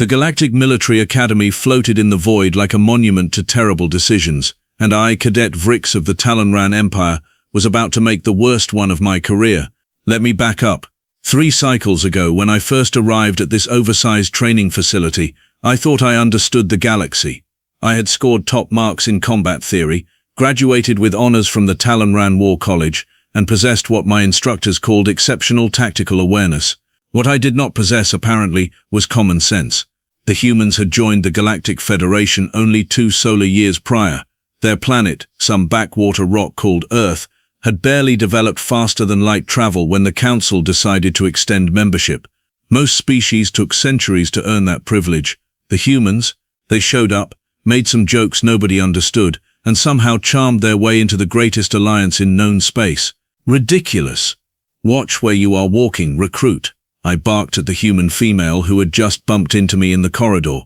The Galactic Military Academy floated in the void like a monument to terrible decisions, and I, Cadet Vrix of the Talonran Empire, was about to make the worst one of my career. Let me back up. 3 cycles ago, when I first arrived at this oversized training facility, I thought I understood the galaxy. I had scored top marks in combat theory, graduated with honors from the Talonran War College, and possessed what my instructors called exceptional tactical awareness. What I did not possess, apparently, was common sense. The humans had joined the Galactic Federation only 2 solar years prior. Their planet, some backwater rock called Earth, had barely developed faster than light travel when the Council decided to extend membership. Most species took centuries to earn that privilege. The humans, they showed up, made some jokes nobody understood, and somehow charmed their way into the greatest alliance in known space. Ridiculous. Watch where you are walking, recruit. I barked at the human female who had just bumped into me in the corridor.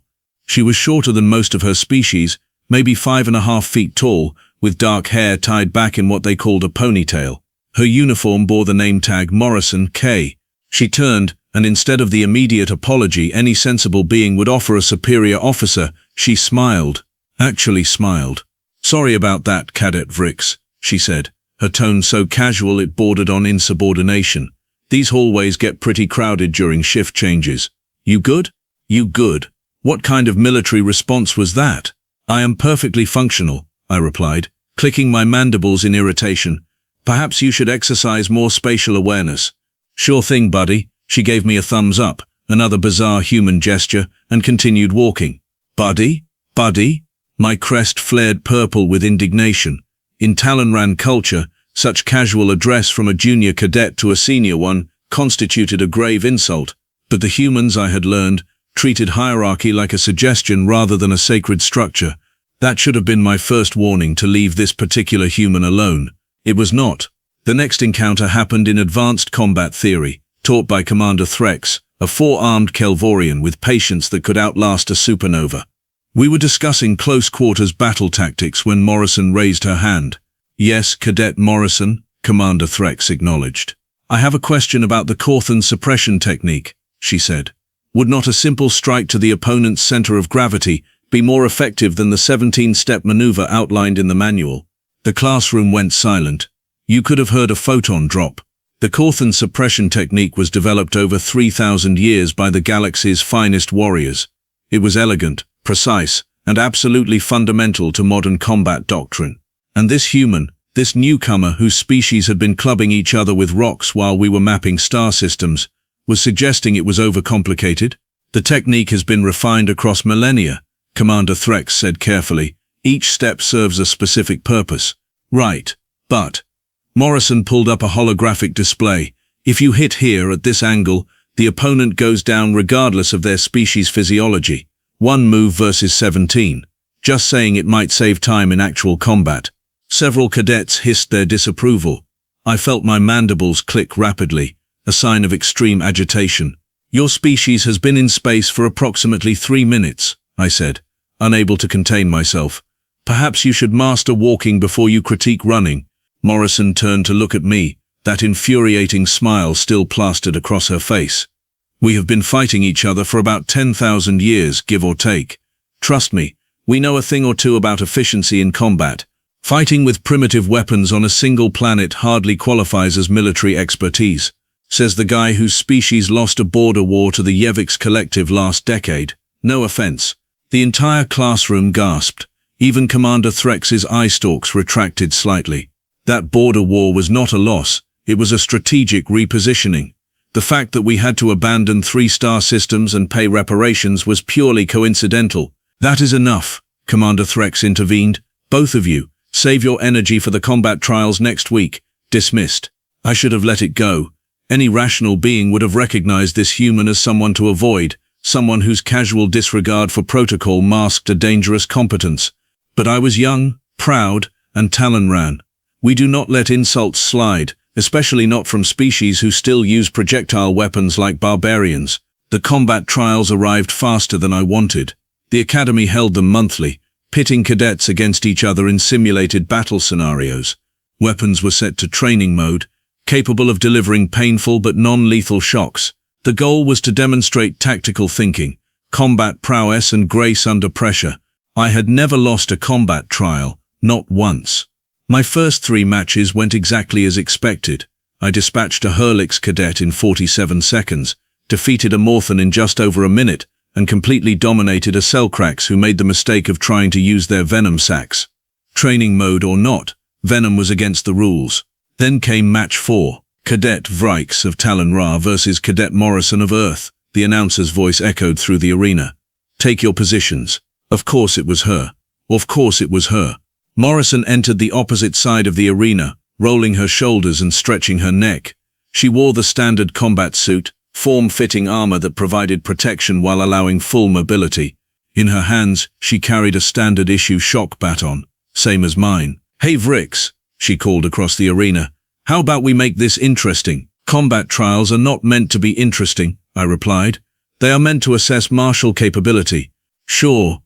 She was shorter than most of her species, maybe 5.5 feet tall, with dark hair tied back in what they called a ponytail. Her uniform bore the name tag Morrison, K. She turned, and instead of the immediate apology any sensible being would offer a superior officer, she smiled. Actually smiled. "Sorry about that, Cadet Vrix," she said, her tone so casual it bordered on insubordination. "These hallways get pretty crowded during shift changes. You good? You good. What kind of military response was that?" "I am perfectly functional," I replied, clicking my mandibles in irritation. "Perhaps you should exercise more spatial awareness." "Sure thing, buddy." She gave me a thumbs up, another bizarre human gesture, and continued walking. "Buddy? Buddy?" My crest flared purple with indignation. In Talonran culture, such casual address from a junior cadet to a senior one constituted a grave insult, but the humans, I had learned, treated hierarchy like a suggestion rather than a sacred structure. That should have been my first warning to leave this particular human alone. It was not. The next encounter happened in advanced combat theory, taught by Commander Vrix, a 4-armed Kelvorian with patience that could outlast a supernova. We were discussing close-quarters battle tactics when Morrison raised her hand. "Yes, Cadet Morrison," Commander Vrix acknowledged. "I have a question about the Corthan suppression technique," she said. "Would not a simple strike to the opponent's center of gravity be more effective than the 17-step maneuver outlined in the manual?" The classroom went silent. You could have heard a photon drop. The Corthan suppression technique was developed over 3,000 years by the galaxy's finest warriors. It was elegant, precise, and absolutely fundamental to modern combat doctrine. And this human, this newcomer whose species had been clubbing each other with rocks while we were mapping star systems, was suggesting it was overcomplicated. "The technique has been refined across millennia," Commander Vrix said carefully. "Each step serves a specific purpose." "Right. But..." Morrison pulled up a holographic display. "If you hit here at this angle, the opponent goes down regardless of their species physiology. 1 move versus 17. Just saying it might save time in actual combat." Several cadets hissed their disapproval. I felt my mandibles click rapidly, a sign of extreme agitation. "Your species has been in space for approximately 3 minutes, I said, unable to contain myself. "Perhaps you should master walking before you critique running." Morrison turned to look at me, that infuriating smile still plastered across her face. "We have been fighting each other for about 10,000 years, give or take. Trust me, we know a thing or two about efficiency in combat. Fighting with primitive weapons on a single planet hardly qualifies as military expertise," says the guy whose species lost a border war to the Yevix Collective last decade. No offense. The entire classroom gasped. Even Commander Vrix's eye stalks retracted slightly. That border war was not a loss, it was a strategic repositioning. The fact that we had to abandon 3-star systems and pay reparations was purely coincidental. "That is enough," Commander Vrix intervened. "Both of you, save your energy for the combat trials next week." Dismissed. I should have let it go. Any rational being would have recognized this human as someone to avoid, someone whose casual disregard for protocol masked a dangerous competence. But I was young, proud, and Talonran. We do not let insults slide, especially not from species who still use projectile weapons like barbarians. The combat trials arrived faster than I wanted. The Academy held them monthly, pitting cadets against each other in simulated battle scenarios. Weapons were set to training mode, capable of delivering painful but non-lethal shocks. The goal was to demonstrate tactical thinking, combat prowess and grace under pressure. I had never lost a combat trial, not once. My first 3 matches went exactly as expected. I dispatched a Hurlix cadet in 47 seconds, defeated a Morrison in just over a minute, and completely dominated a Selkrax who made the mistake of trying to use their venom sacs. Training mode or not, venom was against the rules. Then came match 4, Cadet Vrix of Talonran versus Cadet Morrison of Earth. The announcer's voice echoed through the arena. Take your positions. Of course it was her. Of course it was her. Morrison entered the opposite side of the arena, rolling her shoulders and stretching her neck. She wore the standard combat suit, form-fitting armor that provided protection while allowing full mobility. In her hands, she carried a standard-issue shock baton, same as mine. Hey Vrix, she called across the arena. How about we make this interesting? Combat trials are not meant to be interesting, I replied. They are meant to assess martial capability. Sure,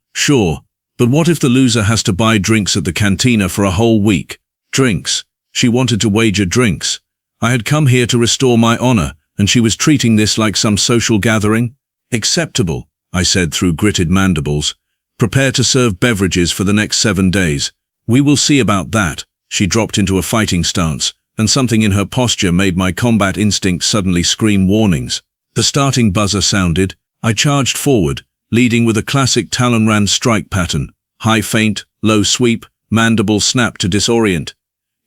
but what if the loser has to buy drinks at the cantina for a whole week? Drinks. She wanted to wager drinks. I had come here to restore my honor, and she was treating this like some social gathering? Acceptable, I said through gritted mandibles. Prepare to serve beverages for the next 7 days. We will see about that. She dropped into a fighting stance, and something in her posture made my combat instinct suddenly scream warnings. The starting buzzer sounded. I charged forward, leading with a classic Talonran strike pattern. High feint, low sweep, mandible snap to disorient.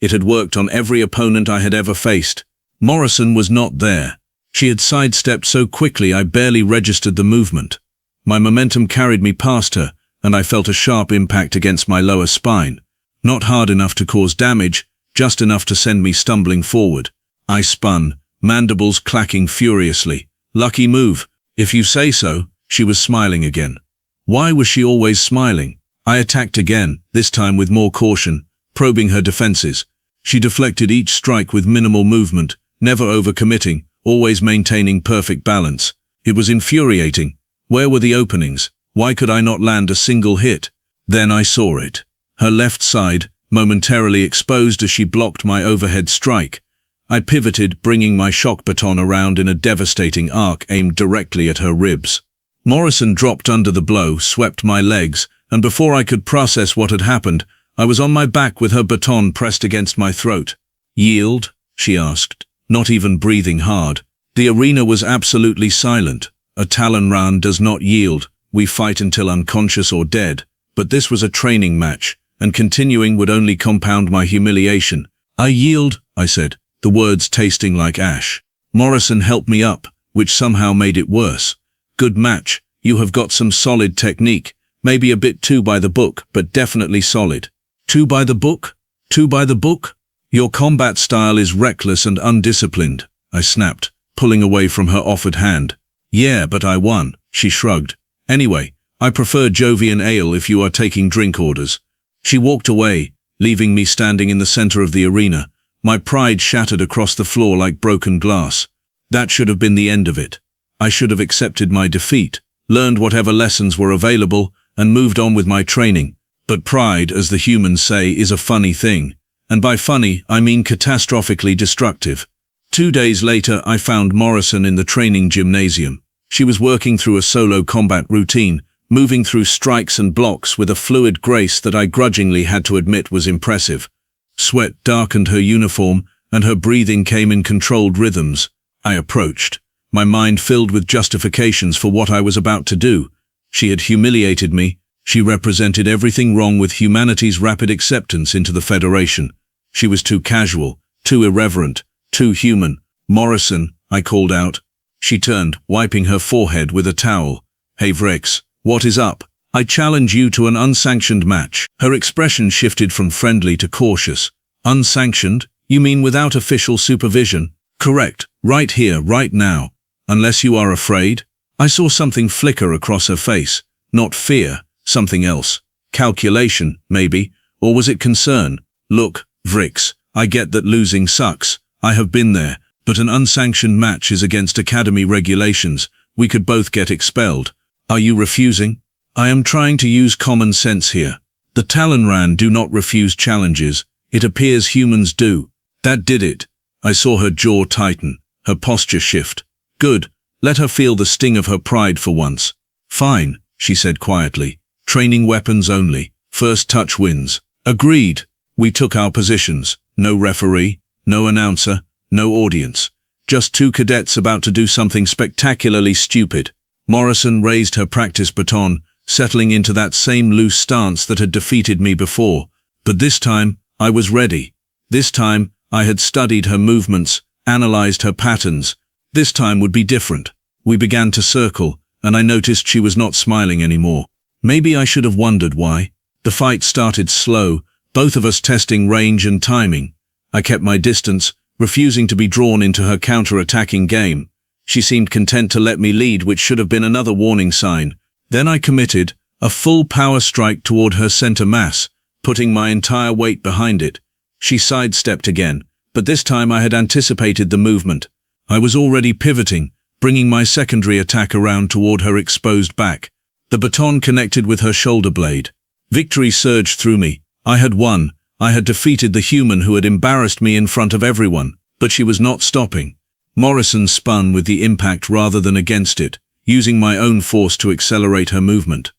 It had worked on every opponent I had ever faced. Morrison was not there. She had sidestepped so quickly I barely registered the movement. My momentum carried me past her, and I felt a sharp impact against my lower spine. Not hard enough to cause damage, just enough to send me stumbling forward. I spun, mandibles clacking furiously. Lucky move, if you say so. She was smiling again. Why was she always smiling? I attacked again, this time with more caution, probing her defenses. She deflected each strike with minimal movement, never overcommitting, always maintaining perfect balance. It was infuriating. Where were the openings? Why could I not land a single hit? Then I saw it. Her left side, momentarily exposed as she blocked my overhead strike. I pivoted, bringing my shock baton around in a devastating arc aimed directly at her ribs. Morrison dropped under the blow, swept my legs, and before I could process what had happened, I was on my back with her baton pressed against my throat. Yield? She asked, not even breathing hard. The arena was absolutely silent. A Talonran does not yield. We fight until unconscious or dead. But this was a training match, and continuing would only compound my humiliation. I yield, I said, the words tasting like ash. Morrison helped me up, which somehow made it worse. Good match. You have got some solid technique. Maybe a bit too by the book, but definitely solid. Too by the book? Too by the book? Your combat style is reckless and undisciplined, I snapped, pulling away from her offered hand. Yeah, but I won, she shrugged. Anyway, I prefer Jovian ale if you are taking drink orders. She walked away, leaving me standing in the center of the arena. My pride shattered across the floor like broken glass. That should have been the end of it. I should have accepted my defeat, learned whatever lessons were available, and moved on with my training. But pride, as the humans say, is a funny thing. And by funny, I mean catastrophically destructive. 2 days later, I found Morrison in the training gymnasium. She was working through a solo combat routine, moving through strikes and blocks with a fluid grace that I grudgingly had to admit was impressive. Sweat darkened her uniform, and her breathing came in controlled rhythms. I approached, my mind filled with justifications for what I was about to do. She had humiliated me. She represented everything wrong with humanity's rapid acceptance into the Federation. She was too casual, too irreverent, too human. Morrison, I called out. She turned, wiping her forehead with a towel. Hey Vrix, what is up? I challenge you to an unsanctioned match. Her expression shifted from friendly to cautious. Unsanctioned? You mean without official supervision? Correct, right here, right now. Unless you are afraid? I saw something flicker across her face. Not fear, something else. Calculation, maybe, or was it concern? Look, Vrix, I get that losing sucks. I have been there, but an unsanctioned match is against Academy regulations. We could both get expelled. Are you refusing? I am trying to use common sense here. The Talonran do not refuse challenges. It appears humans do. That did it. I saw her jaw tighten, her posture shift. Good. Let her feel the sting of her pride for once. Fine, she said quietly. Training weapons only. First touch wins. Agreed. We took our positions. No referee, no announcer, no audience. Just two cadets about to do something spectacularly stupid. Morrison raised her practice baton, settling into that same loose stance that had defeated me before. But this time, I was ready. This time, I had studied her movements, analyzed her patterns. This time would be different. We began to circle, and I noticed she was not smiling anymore. Maybe I should have wondered why. The fight started slow, both of us testing range and timing. I kept my distance, refusing to be drawn into her counter-attacking game. She seemed content to let me lead, which should have been another warning sign. Then I committed, a full power strike toward her center mass, putting my entire weight behind it. She sidestepped again, but this time I had anticipated the movement. I was already pivoting, bringing my secondary attack around toward her exposed back. The baton connected with her shoulder blade. Victory surged through me. I had won. I had defeated the human who had embarrassed me in front of everyone. But she was not stopping. Morrison spun with the impact rather than against it, using my own force to accelerate her movement.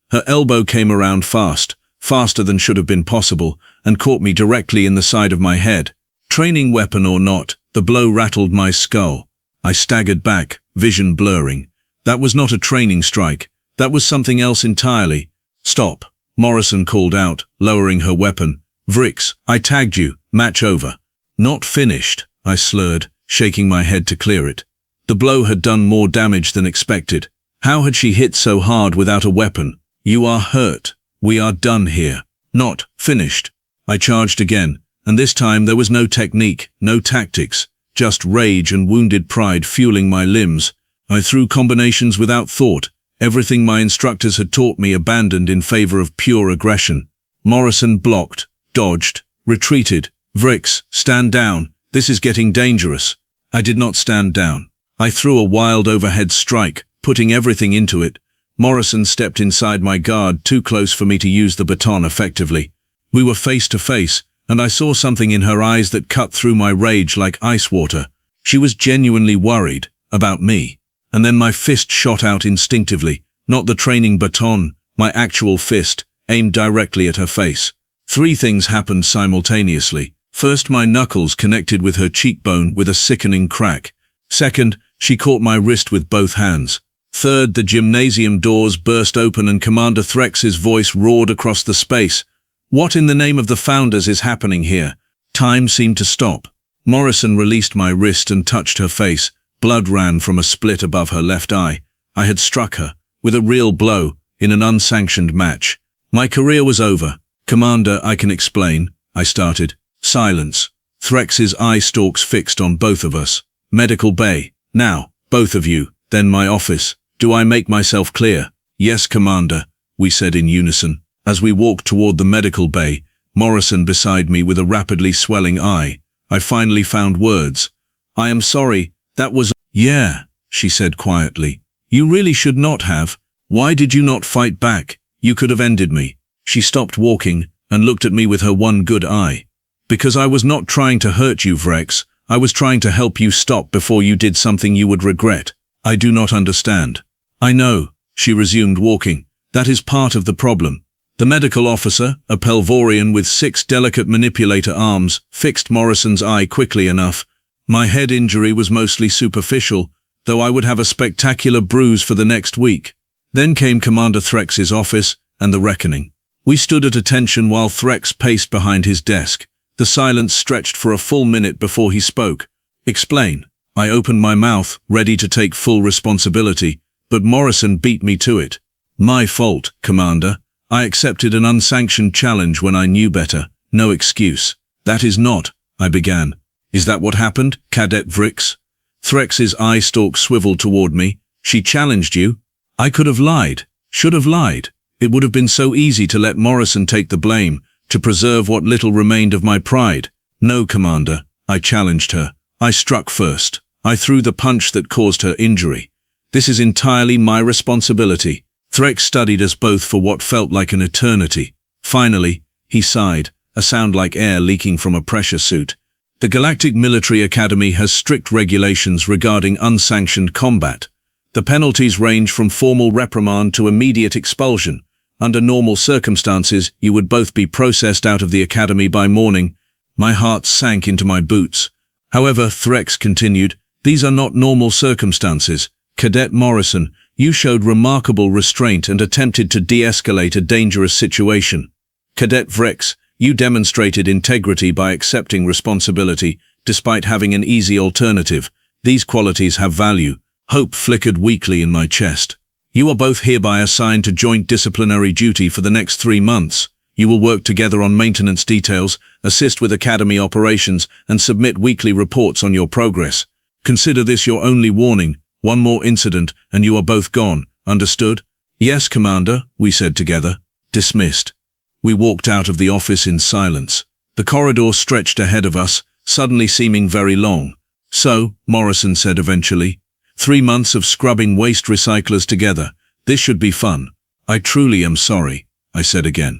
Her elbow came around fast, faster than should have been possible, and caught me directly in the side of my head. Training weapon or not, the blow rattled my skull. I staggered back, vision blurring. That was not a training strike. That was something else entirely. Stop, Morrison called out, lowering her weapon. Vrix, I tagged you. Match over. Not finished, I slurred, shaking my head to clear it. The blow had done more damage than expected. How had she hit so hard without a weapon? You are hurt. We are done here. Not finished. I charged again, and this time there was no technique, no tactics, just rage and wounded pride fueling my limbs. I threw combinations without thought. Everything my instructors had taught me abandoned in favor of pure aggression. Morrison blocked, dodged, retreated. Vrix, stand down. This is getting dangerous. I did not stand down. I threw a wild overhead strike, putting everything into it. Morrison stepped inside my guard, too close for me to use the baton effectively. We were face to face, and I saw something in her eyes that cut through my rage like ice water. She was genuinely worried about me. And then my fist shot out instinctively, not the training baton, my actual fist, aimed directly at her face. Three things happened simultaneously. First, my knuckles connected with her cheekbone with a sickening crack. Second, she caught my wrist with both hands. Third, the gymnasium doors burst open and Commander Vrix's voice roared across the space. What in the name of the founders is happening here? Time seemed to stop. Morrison released my wrist and touched her face. Blood ran from a split above her left eye. I had struck her, with a real blow, in an unsanctioned match. My career was over. Commander, I can explain, I started. Silence. Vrix's eye stalks fixed on both of us. Medical bay. Now, both of you. Then my office. Do I make myself clear? Yes, Commander, we said in unison. As we walked toward the medical bay, Morrison beside me with a rapidly swelling eye, I finally found words. I am sorry, that was... Yeah, she said quietly. You really should not have. Why did you not fight back? You could have ended me. She stopped walking and looked at me with her one good eye. Because I was not trying to hurt you, Vrix. I was trying to help you stop before you did something you would regret. I do not understand. I know, she resumed walking. That is part of the problem. The medical officer, a Pelvorian with 6 delicate manipulator arms, fixed Morrison's eye quickly enough. My head injury was mostly superficial, though I would have a spectacular bruise for the next week. Then came Commander Vrix's office and the reckoning. We stood at attention while Vrix paced behind his desk. The silence stretched for a full minute before he spoke. Explain. I opened my mouth, ready to take full responsibility, but Morrison beat me to it. My fault, Commander. I accepted an unsanctioned challenge when I knew better. No excuse. That is not, I began. Is that what happened, Cadet Vrix? Vrix's eye stalk swiveled toward me. She challenged you? I could have lied. Should have lied. It would have been so easy to let Morrison take the blame, to preserve what little remained of my pride. No, Commander, I challenged her. I struck first. I threw the punch that caused her injury. This is entirely my responsibility. Vrix studied us both for what felt like an eternity. Finally, he sighed, a sound like air leaking from a pressure suit. The Galactic Military Academy has strict regulations regarding unsanctioned combat. The penalties range from formal reprimand to immediate expulsion. Under normal circumstances, you would both be processed out of the academy by morning. My heart sank into my boots. However, Vrix continued, these are not normal circumstances. Cadet Morrison, you showed remarkable restraint and attempted to de-escalate a dangerous situation. Cadet Vrix, you demonstrated integrity by accepting responsibility, despite having an easy alternative. These qualities have value. Hope flickered weakly in my chest. You are both hereby assigned to joint disciplinary duty for the next 3 months. You will work together on maintenance details, assist with academy operations, and submit weekly reports on your progress. Consider this your only warning. One more incident, and you are both gone. Understood? Yes, Commander, we said together. Dismissed. We walked out of the office in silence. The corridor stretched ahead of us, suddenly seeming very long. So, Morrison said eventually, 3 months of scrubbing waste recyclers together. This should be fun. I truly am sorry, I said again.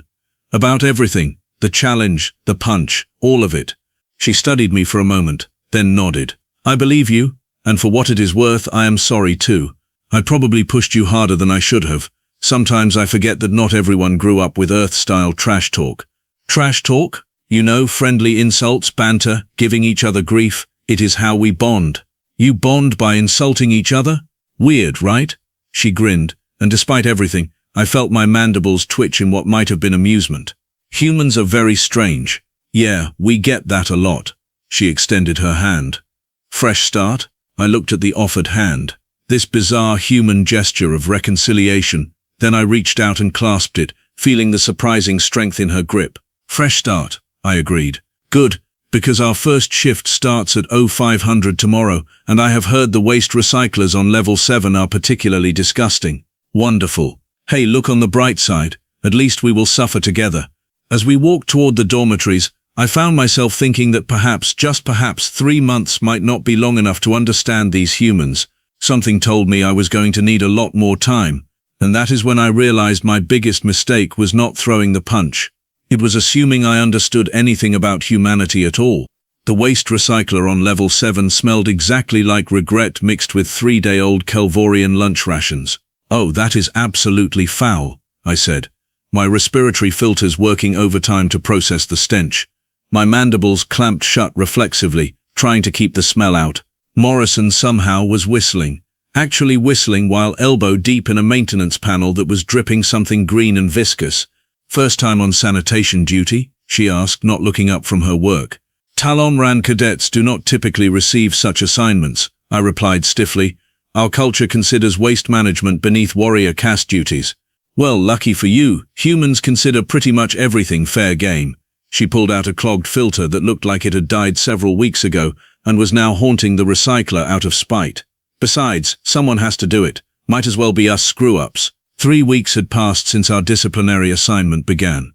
About everything, the challenge, the punch, all of it. She studied me for a moment, then nodded. I believe you, and for what it is worth, I am sorry too. I probably pushed you harder than I should have. Sometimes I forget that not everyone grew up with Earth-style trash talk. Trash talk? You know, friendly insults, banter, giving each other grief. It is how we bond. You bond by insulting each other? Weird, right? She grinned, and despite everything, I felt my mandibles twitch in what might have been amusement. Humans are very strange. Yeah, we get that a lot. She extended her hand. Fresh start? I looked at the offered hand. This bizarre human gesture of reconciliation. Then I reached out and clasped it, feeling the surprising strength in her grip. Fresh start, I agreed. Good, because our first shift starts at 0500 tomorrow, and I have heard the waste recyclers on level 7 are particularly disgusting. Wonderful. Hey, look on the bright side. At least we will suffer together. As we walked toward the dormitories, I found myself thinking that perhaps, just perhaps, 3 months might not be long enough to understand these humans. Something told me I was going to need a lot more time. And that is when I realized my biggest mistake was not throwing the punch. It was assuming I understood anything about humanity at all. The waste recycler on level 7 smelled exactly like regret mixed with 3-day-old Kelvorian lunch rations. Oh, that is absolutely foul, I said, my respiratory filters working overtime to process the stench. My mandibles clamped shut reflexively, trying to keep the smell out. Morrison somehow was whistling. Actually whistling while elbow deep in a maintenance panel that was dripping something green and viscous. First time on sanitation duty? She asked, not looking up from her work. Talonran cadets do not typically receive such assignments, I replied stiffly. Our culture considers waste management beneath warrior caste duties. Well, lucky for you, humans consider pretty much everything fair game. She pulled out a clogged filter that looked like it had died several weeks ago and was now haunting the recycler out of spite. Besides, someone has to do it. Might as well be us screw-ups. 3 weeks had passed since our disciplinary assignment began.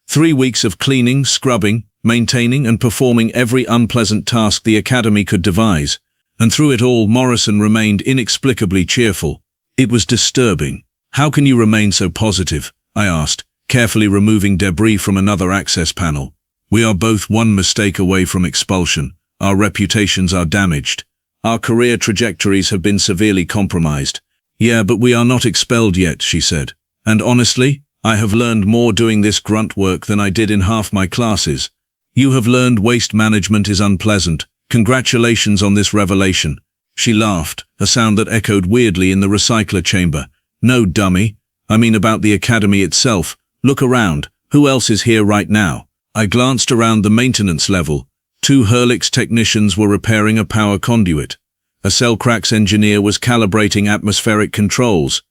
3 weeks of cleaning, scrubbing, maintaining and performing every unpleasant task the academy could devise. And through it all, Morrison remained inexplicably cheerful. It was disturbing. How can you remain so positive? I asked, carefully removing debris from another access panel. We are both one mistake away from expulsion. Our reputations are damaged. Our career trajectories have been severely compromised. Yeah, but we are not expelled yet, she said. And honestly, I have learned more doing this grunt work than I did in half my classes. You have learned waste management is unpleasant. Congratulations on this revelation. She laughed, a sound that echoed weirdly in the recycler chamber. No, dummy. I mean about the academy itself. Look around. Who else is here right now? I glanced around the maintenance level. 2 Hurlix technicians were repairing a power conduit. A Cellcrax engineer was calibrating atmospheric controls.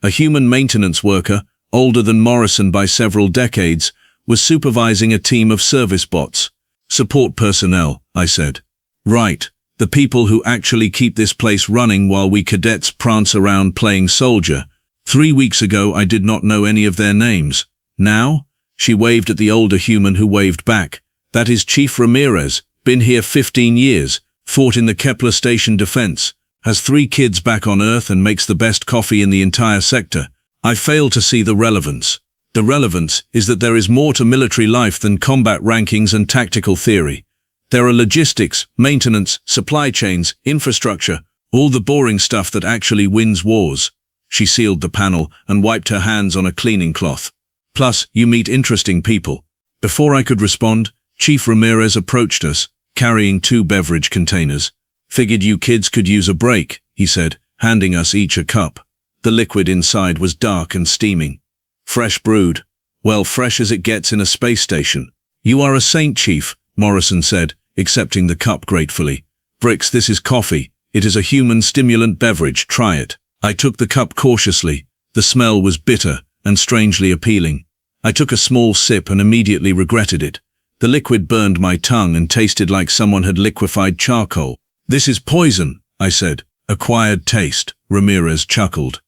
A human maintenance worker, older than Morrison by several decades, was supervising a team of service bots. Support personnel, I said. Right, the people who actually keep this place running while we cadets prance around playing soldier. 3 weeks ago I did not know any of their names. Now? She waved at the older human who waved back. That is Chief Ramirez, been here 15 years, fought in the Kepler Station defense, has 3 kids back on Earth and makes the best coffee in the entire sector. I fail to see the relevance. The relevance is that there is more to military life than combat rankings and tactical theory. There are logistics, maintenance, supply chains, infrastructure, All the boring stuff that actually wins wars. She sealed the panel and wiped her hands on a cleaning cloth. Plus, you meet interesting people. Before I could respond, Chief Ramirez approached us, carrying 2 beverage containers. Figured you kids could use a break, he said, handing us each a cup. The liquid inside was dark and steaming. Fresh brewed. Well, fresh as it gets in a space station. You are a saint, Chief, Morrison said, accepting the cup gratefully. Vrix, this is coffee. It is a human stimulant beverage. Try it. I took the cup cautiously. The smell was bitter and strangely appealing. I took a small sip and immediately regretted it. The liquid burned my tongue and tasted like someone had liquefied charcoal. This is poison, I said. Acquired taste, Ramirez chuckled.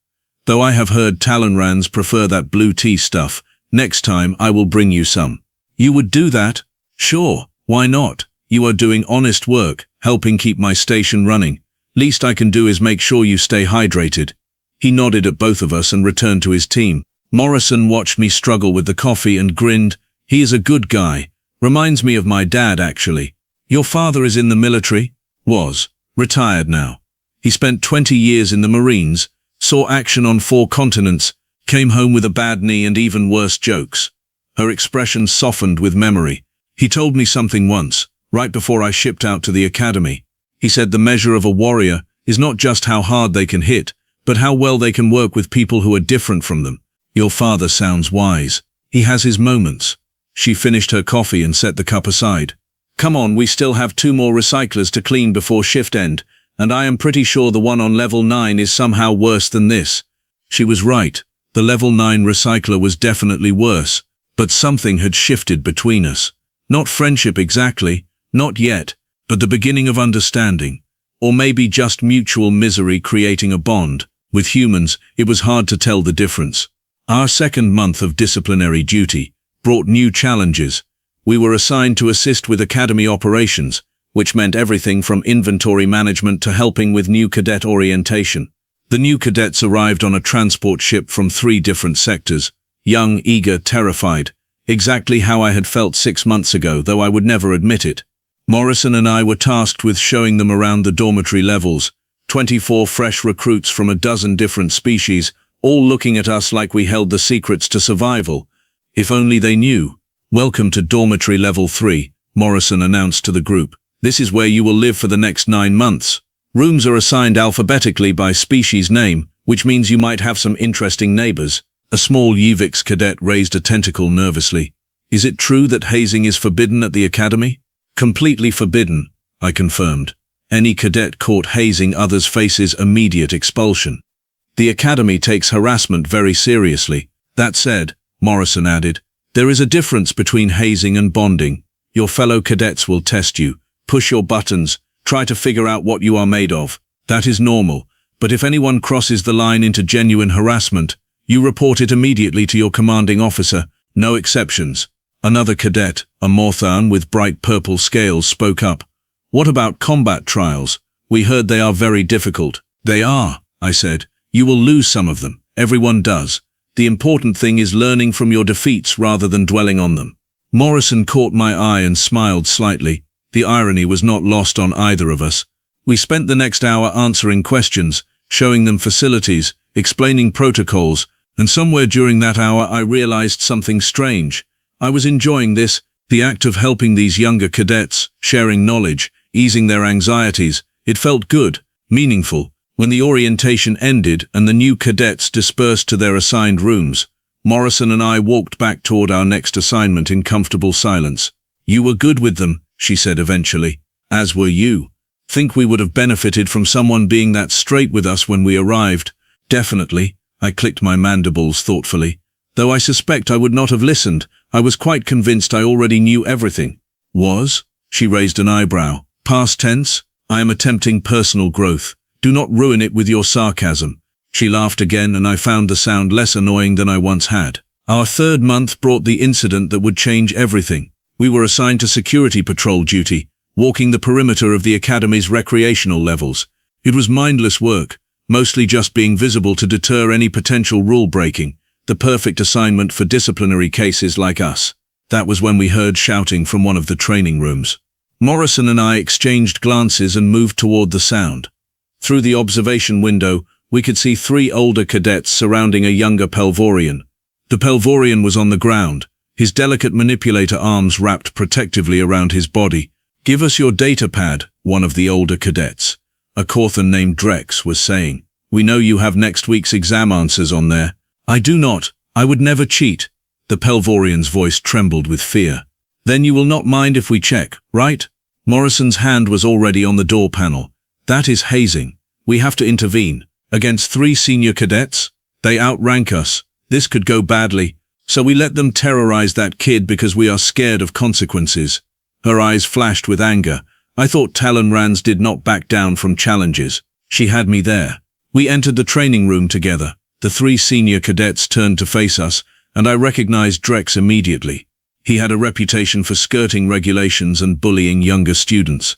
Though I have heard Talonrans prefer that blue tea stuff, next time I will bring you some. You would do that? Sure, why not? You are doing honest work, helping keep my station running. Least I can do is make sure you stay hydrated. He nodded at both of us and returned to his team. Morrison watched me struggle with the coffee and grinned. He is a good guy. Reminds me of my dad, actually. Your father is in the military? Was. Retired now. He spent 20 years in the Marines, saw action on 4 continents, came home with a bad knee and even worse jokes. Her expression softened with memory. He told me something once, right before I shipped out to the academy. He said the measure of a warrior is not just how hard they can hit, but how well they can work with people who are different from them. Your father sounds wise. He has his moments. She finished her coffee and set the cup aside. Come on, we still have 2 more recyclers to clean before shift end, and I am pretty sure the one on level 9 is somehow worse than this. She was right. The level 9 recycler was definitely worse, but something had shifted between us. Not friendship exactly, not yet, but the beginning of understanding. Or maybe just mutual misery creating a bond. With humans, it was hard to tell the difference. Our second month of disciplinary duty brought new challenges. We were assigned to assist with academy operations, which meant everything from inventory management to helping with new cadet orientation. The new cadets arrived on a transport ship from 3 different sectors, young, eager, terrified, exactly how I had felt 6 months ago, though I would never admit it. Morrison and I were tasked with showing them around the dormitory levels, 24 fresh recruits from a dozen different species, all looking at us like we held the secrets to survival. If only they knew. Welcome to Dormitory Level 3, Morrison announced to the group. This is where you will live for the next 9 months. Rooms are assigned alphabetically by species name, which means you might have some interesting neighbors. A small Yvix cadet raised a tentacle nervously. Is it true that hazing is forbidden at the academy? Completely forbidden, I confirmed. Any cadet caught hazing others faces immediate expulsion. The academy takes harassment very seriously. That said, Morrison added, there is a difference between hazing and bonding. Your fellow cadets will test you, push your buttons, try to figure out what you are made of. That is normal, but if anyone crosses the line into genuine harassment, you report it immediately to your commanding officer, no exceptions. Another cadet, a Morthan with bright purple scales, spoke up. What about combat trials? We heard they are very difficult. They are, I said. You will lose some of them. Everyone does. The important thing is learning from your defeats rather than dwelling on them. Morrison caught my eye and smiled slightly. The irony was not lost on either of us. We spent the next hour answering questions, showing them facilities, explaining protocols, and somewhere during that hour I realized something strange. I was enjoying this, the act of helping these younger cadets, sharing knowledge, easing their anxieties. It felt good, meaningful. When the orientation ended and the new cadets dispersed to their assigned rooms, Morrison and I walked back toward our next assignment in comfortable silence. You were good with them, she said eventually. As were you. Think we would have benefited from someone being that straight with us when we arrived. Definitely. I clicked my mandibles thoughtfully. Though I suspect I would not have listened, I was quite convinced I already knew everything. Was? She raised an eyebrow. Past tense? I am attempting personal growth. Do not ruin it with your sarcasm. She laughed again and I found the sound less annoying than I once had. Our third month brought the incident that would change everything. We were assigned to security patrol duty, walking the perimeter of the academy's recreational levels. It was mindless work, mostly just being visible to deter any potential rule breaking, the perfect assignment for disciplinary cases like us. That was when we heard shouting from one of the training rooms. Morrison and I exchanged glances and moved toward the sound. Through the observation window, we could see 3 older cadets surrounding a younger Pelvorian. The Pelvorian was on the ground, his delicate manipulator arms wrapped protectively around his body. "Give us your data pad," one of the older cadets, a Corthan named Vrix, was saying. "We know you have next week's exam answers on there." "I do not. I would never cheat." The Pelvorian's voice trembled with fear. "Then you will not mind if we check, right?" Morrison's hand was already on the door panel. "That is hazing. We have to intervene. Against 3 senior cadets? They outrank us. This could go badly. So we let them terrorize that kid because we are scared of consequences." Her eyes flashed with anger. "I thought Talonrans did not back down from challenges." She had me there. We entered the training room together. The 3 senior cadets turned to face us, and I recognized Vrix immediately. He had a reputation for skirting regulations and bullying younger students.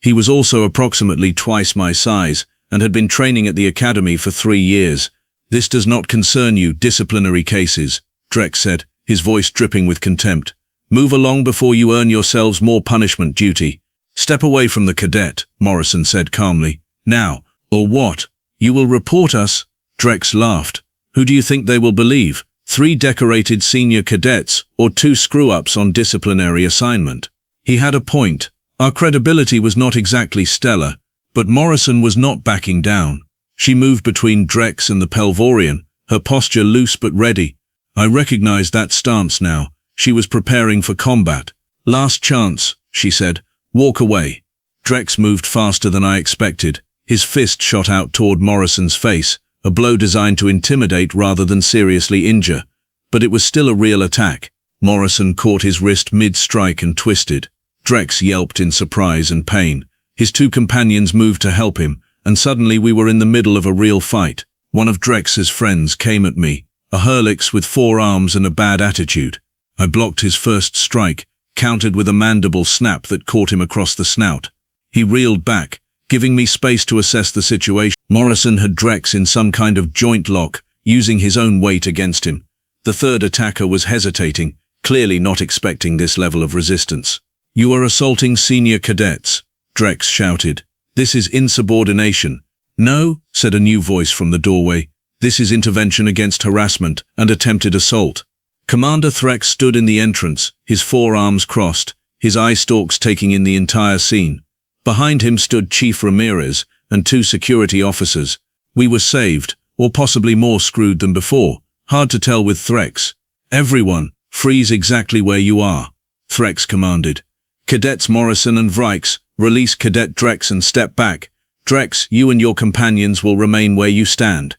He was also approximately twice my size, and had been training at the academy for 3 years. "This does not concern you, disciplinary cases," Vrix said, his voice dripping with contempt. "Move along before you earn yourselves more punishment duty." "Step away from the cadet," Morrison said calmly. "Now, or what? You will report us?" Vrix laughed. "Who do you think they will believe? 3 decorated senior cadets, or 2 screw-ups on disciplinary assignment?" He had a point. Our credibility was not exactly stellar, but Morrison was not backing down. She moved between Vrix and the Pelvorian, her posture loose but ready. I recognized that stance now. She was preparing for combat. "Last chance," she said. "Walk away." Vrix moved faster than I expected. His fist shot out toward Morrison's face, a blow designed to intimidate rather than seriously injure. But it was still a real attack. Morrison caught his wrist mid-strike and twisted. Vrix yelped in surprise and pain. His 2 companions moved to help him, and suddenly we were in the middle of a real fight. One of Vrix's friends came at me, a Hurlix with 4 arms and a bad attitude. I blocked his first strike, countered with a mandible snap that caught him across the snout. He reeled back, giving me space to assess the situation. Morrison had Vrix in some kind of joint lock, using his own weight against him. The 3rd attacker was hesitating, clearly not expecting this level of resistance. "You are assaulting senior cadets," Vrix shouted. "This is insubordination." "No," said a new voice from the doorway. "This is intervention against harassment and attempted assault." Commander Vrix stood in the entrance, his 4 arms crossed, his eye stalks taking in the entire scene. Behind him stood Chief Ramirez and 2 security officers. We were saved, or possibly more screwed than before. Hard to tell with Vrix. "Everyone, freeze exactly where you are," Vrix commanded. "Cadets Morrison and Vrix, release Cadet Vrix and step back. Vrix, you and your companions will remain where you stand."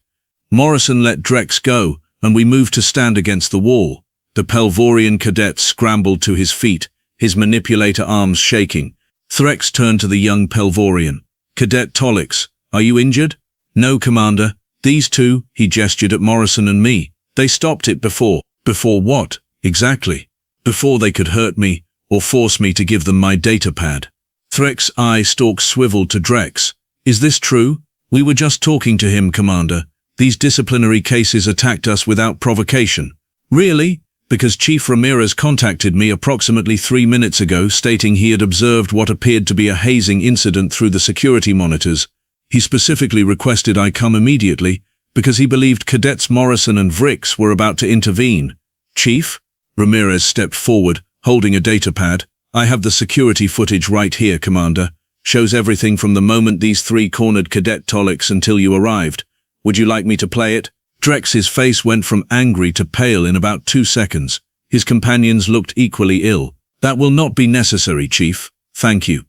Morrison let Vrix go, and we moved to stand against the wall. The Pelvorian cadet scrambled to his feet, his manipulator arms shaking. Vrix turned to the young Pelvorian. "Cadet Tolix, are you injured?" "No, Commander. These 2, he gestured at Morrison and me. "They stopped it before." "Before what, exactly?" "Before they could hurt me, or force me to give them my data pad." Vrix's eye stalk swiveled to Vrix. "Is this true?" "We were just talking to him, Commander. These disciplinary cases attacked us without provocation." "Really?" "Because Chief Ramirez contacted me approximately 3 minutes ago stating he had observed what appeared to be a hazing incident through the security monitors. He specifically requested I come immediately because he believed Cadets Morrison and Vrix were about to intervene." "Chief?" Ramirez stepped forward, holding a data pad. "I have the security footage right here, Commander. Shows everything from the moment these 3 cornered Cadet Tolix until you arrived. Would you like me to play it?" Vrix's face went from angry to pale in about 2 seconds. His companions looked equally ill. "That will not be necessary, Chief. Thank you."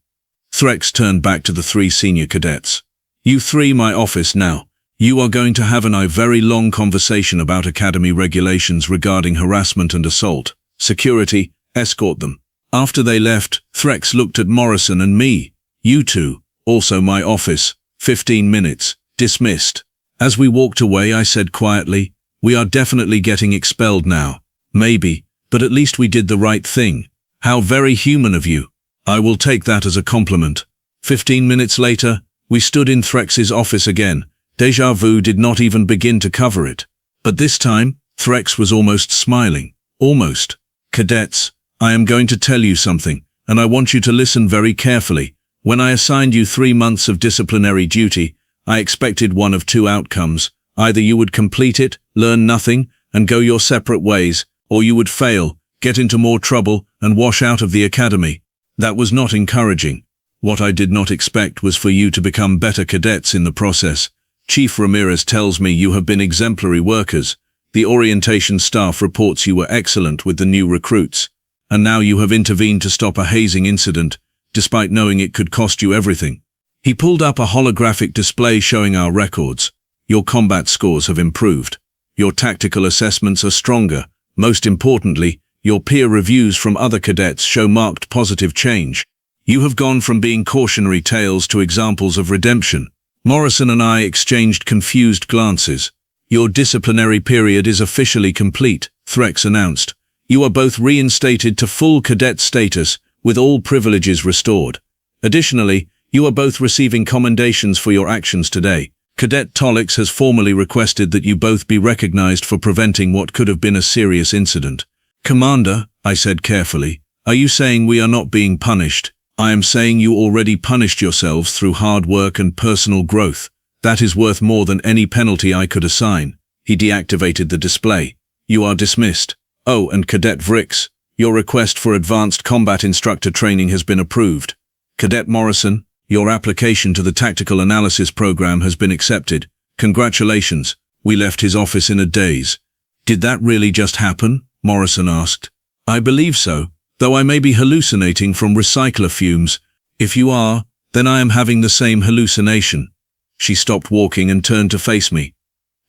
Vrix turned back to the 3 senior cadets. "You 3 my office now. You are going to have a very long conversation about Academy regulations regarding harassment and assault. Security, escort them." After they left, Vrix looked at Morrison and me. "You 2, also my office. 15 minutes. Dismissed." As we walked away, I said quietly, "We are definitely getting expelled now. Maybe, but at least we did the right thing. How very human of you. I will take that as a compliment." 15 minutes later, we stood in Vrix's office again. Déjà vu did not even begin to cover it. But this time, Vrix was almost smiling. Almost. "Cadets, I am going to tell you something, and I want you to listen very carefully. When I assigned you 3 months of disciplinary duty, I expected one of two outcomes. Either you would complete it, learn nothing, and go your separate ways, or you would fail, get into more trouble, and wash out of the academy. That was not encouraging. What I did not expect was for you to become better cadets in the process. Chief Ramirez tells me you have been exemplary workers. The orientation staff reports you were excellent with the new recruits. And now you have intervened to stop a hazing incident, despite knowing it could cost you everything. He pulled up a holographic display showing our records. Your combat scores have improved. Your tactical assessments are stronger. Most importantly, your peer reviews from other cadets show marked positive change. You have gone from being cautionary tales to examples of redemption. Morrison and I exchanged confused glances. Your disciplinary period is officially complete, Vrix announced. You are both reinstated to full cadet status, with all privileges restored. Additionally, you are both receiving commendations for your actions today. Cadet Tolix has formally requested that you both be recognized for preventing what could have been a serious incident. Commander, I said carefully, are you saying we are not being punished? I am saying you already punished yourselves through hard work and personal growth. That is worth more than any penalty I could assign. He deactivated the display. You are dismissed. Oh, and Cadet Vrix, your request for advanced combat instructor training has been approved. Cadet Morrison, your application to the tactical analysis program has been accepted. Congratulations. We left his office in a daze. Did that really just happen? Morrison asked. I believe so, though I may be hallucinating from recycler fumes. If you are, then I am having the same hallucination. She stopped walking and turned to face me.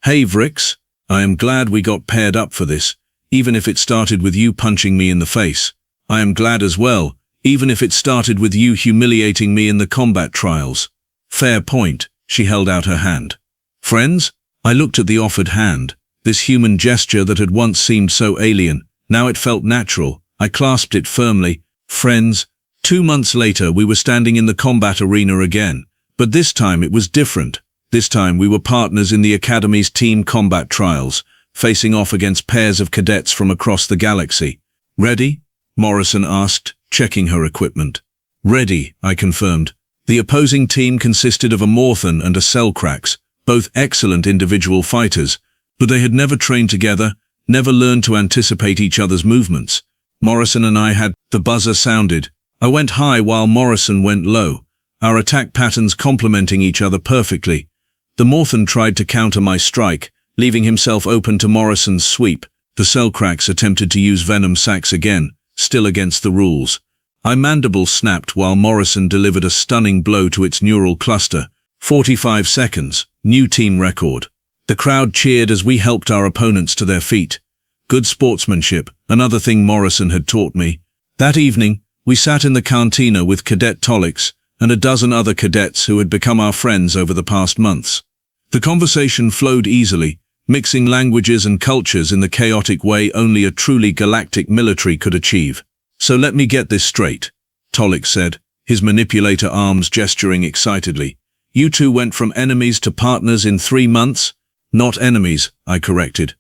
Hey Vrix, I am glad we got paired up for this, even if it started with you punching me in the face. I am glad as well, even if it started with you humiliating me in the combat trials. Fair point, she held out her hand. Friends? I looked at the offered hand. This human gesture that had once seemed so alien, now it felt natural. I clasped it firmly. Friends. 2 months later we were standing in the combat arena again. But this time it was different. This time we were partners in the Academy's team combat trials, facing off against pairs of cadets from across the galaxy. Ready? Morrison asked, checking her equipment. Ready, I confirmed. The opposing team consisted of a Morrison and a Cellcrax, both excellent individual fighters, but they had never trained together, never learned to anticipate each other's movements. Morrison and I had. The buzzer sounded. I went high while Morrison went low, our attack patterns complementing each other perfectly. The Morrison tried to counter my strike, leaving himself open to Morrison's sweep. The Cellcrax attempted to use Venom Sacs again, still against the rules. My mandible snapped while Morrison delivered a stunning blow to its neural cluster. 45 seconds, new team record. The crowd cheered as we helped our opponents to their feet. Good sportsmanship, another thing Morrison had taught me. That evening, we sat in the cantina with Cadet Tolix and a dozen other cadets who had become our friends over the past months. The conversation flowed easily, mixing languages and cultures in the chaotic way only a truly galactic military could achieve. So let me get this straight, Tolix said, his manipulator arms gesturing excitedly. You two went from enemies to partners in 3 months? Not enemies, I corrected.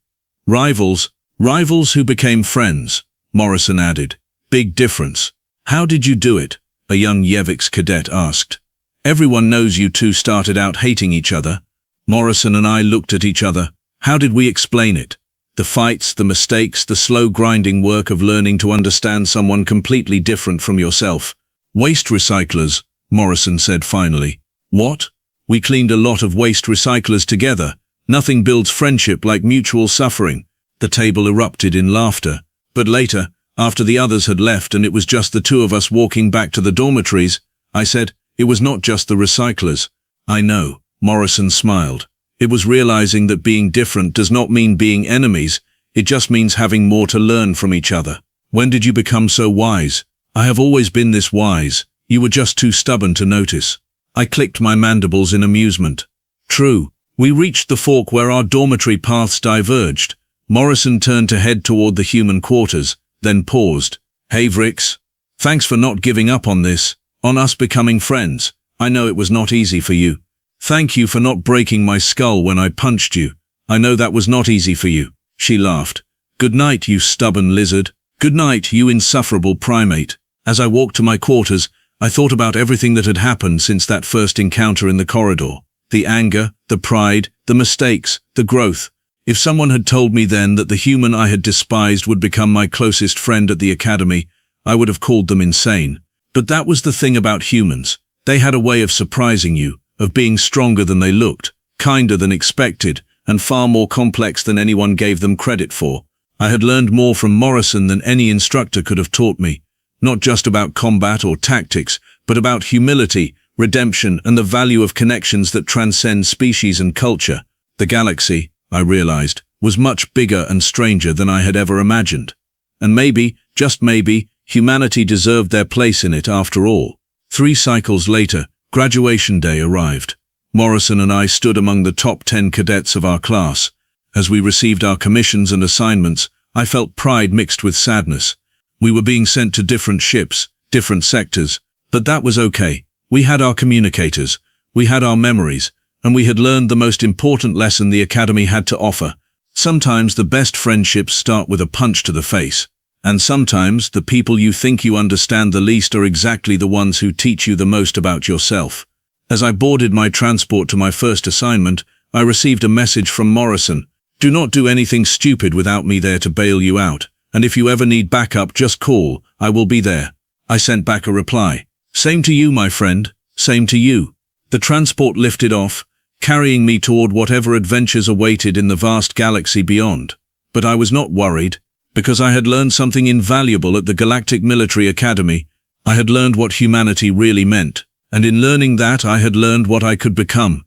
Rivals who became friends, Morrison added. Big difference. How did you do it? A young Yevix cadet asked. Everyone knows you two started out hating each other. Morrison and I looked at each other. How did we explain it? The fights, the mistakes, the slow grinding work of learning to understand someone completely different from yourself. Waste recyclers, Morrison said finally. What? We cleaned a lot of waste recyclers together. Nothing builds friendship like mutual suffering. The table erupted in laughter. But later, after the others had left and it was just the two of us walking back to the dormitories, I said, it was not just the recyclers. I know, Morrison smiled. It was realizing that being different does not mean being enemies, it just means having more to learn from each other. When did you become so wise? I have always been this wise. You were just too stubborn to notice. I clicked my mandibles in amusement. True. We reached the fork where our dormitory paths diverged. Morrison turned to head toward the human quarters, then paused. Hey Vrix. Thanks for not giving up on this, on us becoming friends. I know it was not easy for you. Thank you for not breaking my skull when I punched you. I know that was not easy for you. She laughed. Good night, you stubborn lizard. Good night, you insufferable primate. As I walked to my quarters, I thought about everything that had happened since that first encounter in the corridor. the anger, the pride, the mistakes, the growth. If someone had told me then that the human I had despised would become my closest friend at the academy, I would have called them insane. But that was the thing about humans. They had a way of surprising you, of being stronger than they looked, kinder than expected, and far more complex than anyone gave them credit for. I had learned more from Morrison than any instructor could have taught me, not just about combat or tactics, but about humility, redemption, and the value of connections that transcend species and culture. The galaxy, I realized, was much bigger and stranger than I had ever imagined. And maybe, just maybe, humanity deserved their place in it after all. 3 cycles later, graduation day arrived. Morrison and I stood among the top 10 cadets of our class. As we received our commissions and assignments, I felt pride mixed with sadness. We were being sent to different ships, different sectors, but that was okay. We had our communicators, we had our memories, and we had learned the most important lesson the academy had to offer. Sometimes the best friendships start with a punch to the face. And sometimes the people you think you understand the least are exactly the ones who teach you the most about yourself. As I boarded my transport to my first assignment, I received a message from Morrison. Do not do anything stupid without me there to bail you out, and if you ever need backup, just call, I will be there. I sent back a reply. Same to you, my friend, same to you. The transport lifted off, carrying me toward whatever adventures awaited in the vast galaxy beyond. But I was not worried, because I had learned something invaluable at the Galactic Military Academy. I had learned what humanity really meant, and in learning that I had learned what I could become,